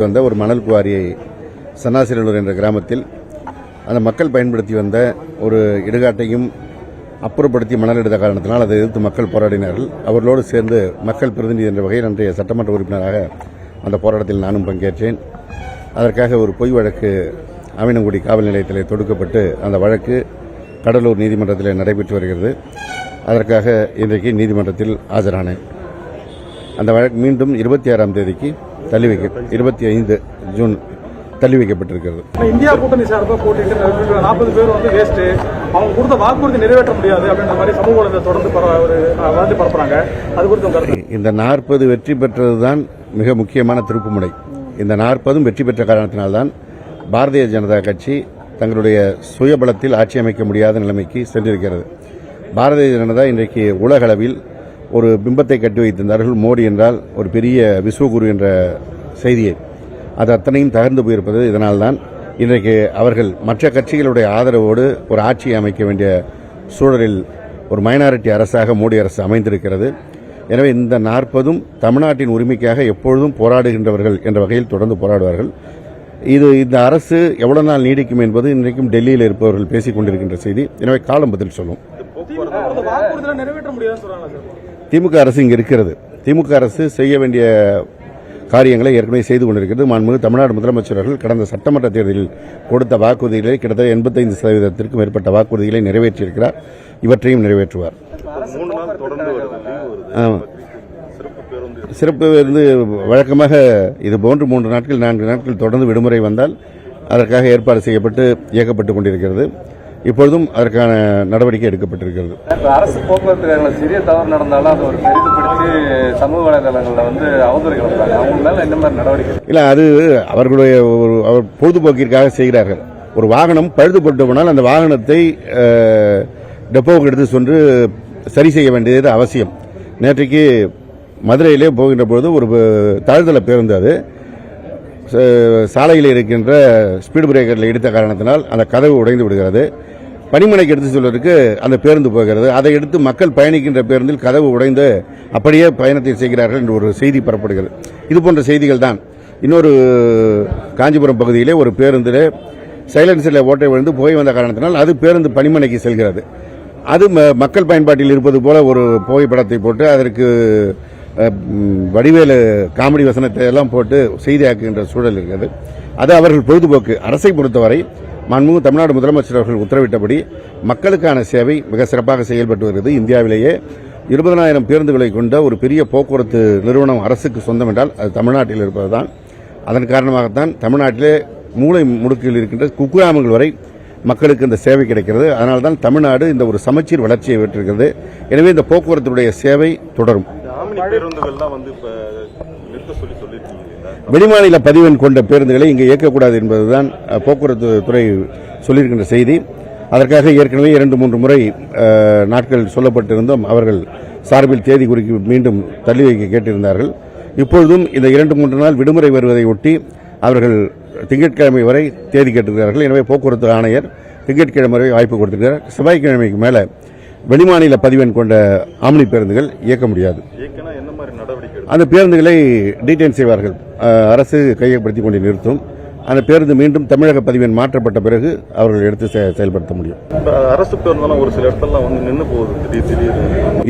வந்த ஒரு மணல் குவாரியை சன்னாசிரலூர் என்ற கிராமத்தில் அந்த மக்கள் பயன்படுத்தி வந்த ஒரு இடுகாட்டையும் அப்புறப்படுத்தி மணல் எடுத்த காரணத்தினால் அதை எதிர்த்து மக்கள் போராடினார்கள். அவர்களோடு சேர்ந்து மக்கள் பிரதிநிதி என்ற வகையில் அன்றைய சட்டமன்ற உறுப்பினராக அந்த போராட்டத்தில் நானும் பங்கேற்றேன். அதற்காக ஒரு பொய் வழக்கு ஆவினங்குடி காவல் நிலையத்தில் தொடுக்கப்பட்டு அந்த வழக்கு கடலூர் நீதிமன்றத்தில் நடைபெற்று வருகிறது. அதற்காக இன்றைக்கு நீதிமன்றத்தில் ஆஜரானேன். அந்த வழக்கு மீண்டும் 26ஆம் தேதிக்கு 25 ஜூன் தள்ளி வைக்கப்பட்டிருக்கிறது. இந்தியா கூட்டணி சார்பாக போட்டிட்டு 40 பேர் வேஸ்ட், அவங்க கொடுத்த வாக்குறுதி நிறைவேற்ற முடியாது அப்படின்ற மாதிரி சமூக வலைதளத்தை தொடர்ந்து வளர்ந்து பரப்புறாங்க. அது குறித்து இந்த 40 வெற்றி பெற்றதுதான் மிக முக்கியமான திருப்புமுனை. இந்த 40ம் வெற்றி பெற்ற காரணத்தினால்தான் பாரதிய ஜனதா கட்சி தங்களுடைய சுயபலத்தில் ஆட்சி அமைக்க முடியாத நிலைமைக்கு சென்றிருக்கிறது. பாரதிய ஜனதா இன்றைக்கு உலக அளவில் ஒரு பிம்பத்தை கட்டி வைத்திருந்தார்கள். மோடி என்றால் ஒரு பெரிய விஸ்வகுரு என்ற செய்தியை, அது அத்தனையும் தகர்ந்து போயிருப்பது இதனால்தான் இன்றைக்கு அவர்கள் மற்ற கட்சிகளுடைய ஆதரவோடு ஒரு ஆட்சியை அமைக்க வேண்டிய சூழலில் ஒரு மைனாரிட்டி அரசாக மோடி அரசு அமைந்திருக்கிறது. எனவே இந்த 40ம் தமிழ்நாட்டின் உரிமைக்காக எப்பொழுதும் போராடுகின்றவர்கள் என்ற வகையில் தொடர்ந்து போராடுவார்கள். இந்த அரசு எவ்வளவு நாள் நீடிக்கும் என்பது இன்றைக்கும் டெல்லியில் இருப்பவர்கள் பேசிக் கொண்டிருக்கின்ற செய்தி. எனவே காலம் பதில் சொல்லும். திமுக அரசு இங்கு இருக்கிறது. திமுக அரசு செய்ய வேண்டிய காரியங்களை ஏற்கனவே செய்து கொண்டிருக்கிறது. மாண்புமிகு தமிழ்நாடு முதலமைச்சர்கள் கடந்த சட்டமன்ற தேர்தலில் கொடுத்த வாக்குறுதிகளை கிட்டத்தட்ட 85% மேற்பட்ட வாக்குறுதிகளை நிறைவேற்றியிருக்கிறார். இவற்றையும் நிறைவேற்றுவார். சிறப்பு வழக்கமாக இது போன்று 3 நாட்கள் 4 நாட்கள் தொடர்ந்து விடுமுறை வந்தால் அதற்காக ஏற்பாடு செய்யப்பட்டு இயக்கப்பட்டுக் கொண்டிருக்கிறது. இப்பொழுதும் அதற்கான நடவடிக்கை எடுக்கப்பட்டிருக்கிறது. அரசு போக்குவரத்து சிறிய தவறு நடந்தாலும் அது ஒரு பெரிதுபடுத்தி சமூக வலைதளங்களில் அவதூறு கிளம்புறாங்க. அவங்க மேல என்ன மாதிரி நடவடிக்கை? இல்ல, அது அவர்களுடைய பொழுதுபோக்கிற்காக செய்கிறார்கள். ஒரு வாகனம் பழுதுபட்டு போனால் அந்த வாகனத்தை டெப்போவுக்கு எடுத்து சென்று சரி செய்ய வேண்டியது அவசியம். நேற்றைக்கு மதுரையிலே போகின்ற பொழுது ஒரு தாழ்தள பேருந்து அது சாலையில் இருக்கின்ற ஸ்பீடு பிரேக்கரில் இடித்த காரணத்தினால் அந்த கதவு உடைந்து விடுகிறது. பணிமனைக்கு எடுத்து செல்வதற்கு அந்த பேருந்து போகிறது. அதை எடுத்து மக்கள் பயணிக்கின்ற பேருந்தில் கதவு உடைந்து அப்படியே பயணத்தை செய்கிறார்கள் என்று ஒரு செய்தி பரப்படுகிறது. இதுபோன்ற செய்திகள் தான். இன்னொரு காஞ்சிபுரம் பகுதியிலே ஒரு பேருந்தில் சைலன்சரில் ஓட்டை விழுந்து போய் வந்த காரணத்தினால் அது பேருந்து பணிமனைக்கு செல்கிறது. அது மக்கள் பயன்பாட்டில் இருப்பது போல ஒரு புகைப்படத்தை போட்டு அதற்கு வடிவேலு காமெடி வசனத்தை எல்லாம் போட்டு செய்தியாக்குகின்ற சூழல் இருக்கிறது. அது அவர்கள் பொழுதுபோக்கு. அரசை பொறுத்தவரை மாண்புமிகு தமிழ்நாடு முதலமைச்சர் அவர்கள் உத்தரவிட்டபடி மக்களுக்கான சேவை மிக சிறப்பாக செயல்பட்டு வருகிறது. இந்தியாவிலேயே 20,000 பேருந்துகளை கொண்ட ஒரு பெரிய போக்குவரத்து நிறுவனம் அரசுக்கு சொந்தம் என்றால் அது தமிழ்நாட்டில் இருப்பதுதான். அதன் காரணமாகத்தான் தமிழ்நாட்டிலே மூலை முடுக்கில் இருக்கின்ற குக்கிராமங்கள் வரை மக்களுக்கு இந்த சேவை கிடைக்கிறது. அதனால்தான் தமிழ்நாடு இந்த ஒரு சமச்சீர் வளர்ச்சியை பெற்றிருக்கிறது. எனவே இந்த போக்குவரத்துடைய சேவை தொடரும். வெளிமாநில பதிவெண் கொண்ட பேருந்துகளை இங்கு இயக்கக்கூடாது என்பதுதான் போக்குவரத்து துறை சொல்லியிருக்கின்ற செய்தி. அதற்காக ஏற்கனவே 2-3 முறை நாட்கள் சொல்லப்பட்டிருந்தும் அவர்கள் சார்பில் தேதி குறித்து மீண்டும் தள்ளி வைக்க கேட்டிருந்தார்கள். இப்பொழுதும் இந்த 2-3 நாள் விடுமுறை வருவதை ஒட்டி அவர்கள் திங்கட்கிழமை வரை தேதி கேட்டிருக்கிறார்கள். எனவே போக்குவரத்து ஆணையர் திங்கட்கிழமை வரை வாய்ப்பு கொடுத்திருக்கிறார். செவ்வாய்க்கிழமைக்கு மேல வெளிமாநில பதிவெண் கொண்ட ஆம்னி பேருந்துகள் இயக்க முடியாது. அந்த பேருந்துகளை டீடைன் செய்வார்கள். அரசு கையப்படுத்திக் கொண்டு நிறுத்தும். அந்த பேருந்து மீண்டும் தமிழக பதிவெண் மாற்றப்பட்ட பிறகு அவர்கள் எடுத்து செயல்படுத்த முடியும். அரசு பேருந்து ஒரு சில இடத்துல நின்று போகுது.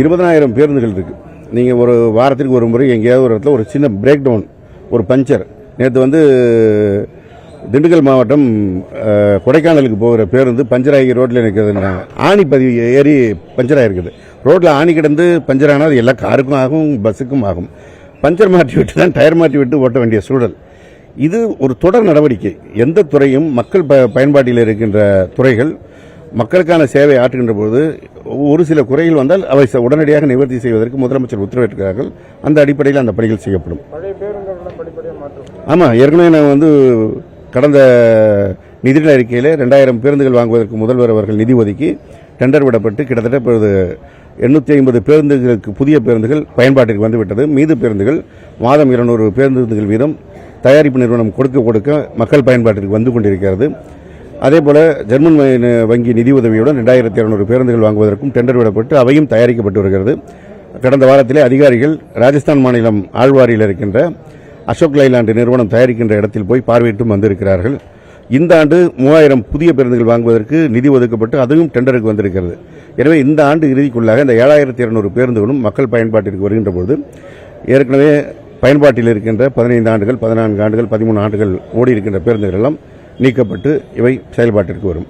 20,000 பேருந்துகள் இருக்கு. நீங்க ஒரு வாரத்திற்கு ஒரு முறை எங்கேயாவது ஒரு இடத்துல ஒரு சின்ன பிரேக் டவுன், ஒரு பஞ்சர். நேற்று திண்டுக்கல் மாவட்டம் கொடைக்கானலுக்கு போகிற பேருந்து பஞ்சராகி ரோட்டில் நிற்கிறதுனாங்க. ஆணி பதிவு ஏறி பஞ்சராயிருக்குது. ரோட்டில் ஆணி கிடந்து பஞ்சரானால் அது எல்லா காருக்கும் ஆகும், பஸ்ஸுக்கும் ஆகும். பஞ்சர் மாற்றி விட்டு தான் டயர் மாற்றி விட்டு ஓட்ட வேண்டிய சூழல். இது ஒரு தொடர் நடவடிக்கை. எந்த துறையும் மக்கள் பயன்பாட்டில் இருக்கின்ற துறைகள் மக்களுக்கான சேவை ஆற்றுகின்ற போது ஒரு சில குறைகள் வந்தால் அவை உடனடியாக நிவர்த்தி செய்வதற்கு முதலமைச்சர் உத்தரவிட்டிருக்கிறார்கள். அந்த அடிப்படையில் அந்த பணிகள் செய்யப்படும். ஆமாம், ஏற்கனவே நான் கடந்த நிதிநிலை அறிக்கையில் 2000 பேருந்துகள் வாங்குவதற்கு முதல்வர் அவர்கள் நிதி ஒதுக்கி டெண்டர் விடப்பட்டு கிட்டத்தட்ட இப்பொழுது 850 பேருந்துகளுக்கு புதிய பேருந்துகள் பயன்பாட்டிற்கு வந்துவிட்டது. மீது பேருந்துகள் மாதம் 200 பேருந்துகள் வீதம் தயாரிப்பு நிறுவனம் கொடுக்க மக்கள் பயன்பாட்டிற்கு வந்து கொண்டிருக்கிறது. அதேபோல ஜெர்மன் வங்கி நிதி உதவியுடன் 2200 பேருந்துகள் வாங்குவதற்கும் டெண்டர் விடப்பட்டு அவையும் தயாரிக்கப்பட்டு வருகிறது. கடந்த வாரத்திலே அதிகாரிகள் ராஜஸ்தான் மாநிலம் ஆழ்வாரியில் இருக்கின்ற அசோக் லைலாண்ட் நிறுவனம் தயாரிக்கின்ற இடத்தில் போய் பார்வையிட்டும் வந்திருக்கிறார்கள். இந்த ஆண்டு 3000 புதிய பேருந்துகள் வாங்குவதற்கு நிதி ஒதுக்கப்பட்டு அதுவும் டெண்டருக்கு வந்திருக்கிறது. எனவே இந்த ஆண்டு இறுதிக்குள்ளாக இந்த 7200 பேருந்துகளும் மக்கள் பயன்பாட்டிற்கு வருகின்ற பொழுது ஏற்கனவே பயன்பாட்டில் இருக்கின்ற 15 ஆண்டுகள், 14 ஆண்டுகள், 13 ஆண்டுகள் ஓடி இருக்கின்ற பேருந்துகள் எல்லாம் நீக்கப்பட்டு இவை செயல்பாட்டிற்கு வரும்.